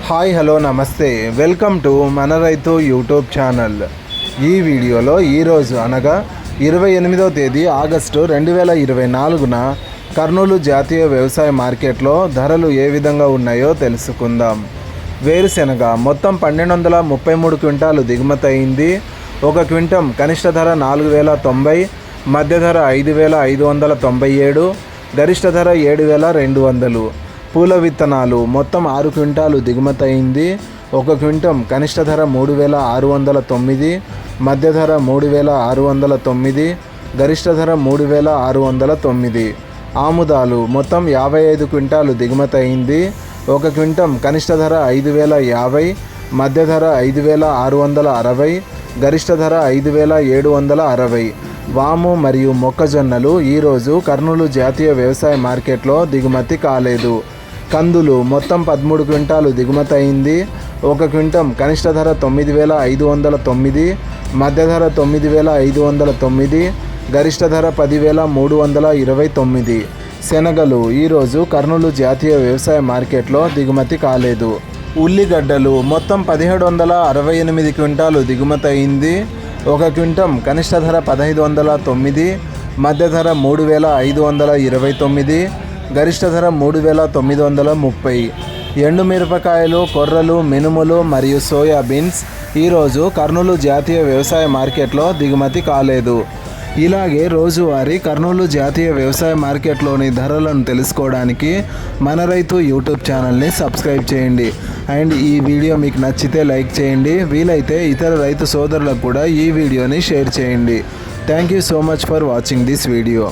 Hi hello నమస్తే, welcome to మన రైతు యూట్యూబ్ ఛానల్. ఈ వీడియోలో ఈరోజు అనగా 28వ తేదీ ఆగస్టు 2024న కర్నూలు జాతీయ వ్యవసాయ మార్కెట్లో ధరలు ఏ విధంగా ఉన్నాయో తెలుసుకుందాం. వేరుశెనగ మొత్తం 1233 క్వింటాలు దిగుమతి అయింది. ఒక క్వింటం కనిష్ట ధర 4090, మధ్య ధర 5597, గరిష్ట ధర 7200. పూల విత్తనాలు మొత్తం 6 క్వింటాలు దిగుమతి అయింది. ఒక క్వింటం కనిష్ట ధర 3609, మధ్య ధర 3609, గరిష్ట ధర 3609. ఆముదాలు మొత్తం 55 క్వింటాలు దిగుమతి అయింది. ఒక క్వింటం కనిష్ట ధర 5050, మధ్య ధర 5660, గరిష్ట ధర 5760. వాము మరియు మొక్కజొన్నలు ఈరోజు కర్నూలు జాతీయ వ్యవసాయ మార్కెట్లో దిగుమతి కాలేదు. కందులు మొత్తం 13 క్వింటాలు దిగుమతి అయింది. ఒక క్వింటం కనిష్ట ధర 9509, మధ్య ధర 9509, గరిష్ట ధర 10329. శనగలు ఈరోజు కర్నూలు జాతీయ వ్యవసాయ మార్కెట్లో దిగుమతి కాలేదు. ఉల్లిగడ్డలు మొత్తం 1768 క్వింటాలు దిగుమతి అయింది. ఒక క్వింటం కనిష్ట ధర 1509, మధ్య ధర 3529, గరిష్ట ధర 3930. ఎండుమిరపకాయలు, కొర్రలు, మినుములు మరియు సోయాబీన్స్ ఈరోజు కర్నూలు జాతీయ వ్యవసాయ మార్కెట్లో దిగుమతి కాలేదు. ఇలాగే రోజువారీ కర్నూలు జాతీయ వ్యవసాయ మార్కెట్లోని ధరలను తెలుసుకోవడానికి మన రైతు యూట్యూబ్ ఛానల్ని సబ్స్క్రైబ్ చేయండి. అండ్ ఈ వీడియో మీకు నచ్చితే లైక్ చేయండి. వీలైతే ఇతర రైతు సోదరులకు కూడా ఈ వీడియోని షేర్ చేయండి. Thank you so much for watching this video.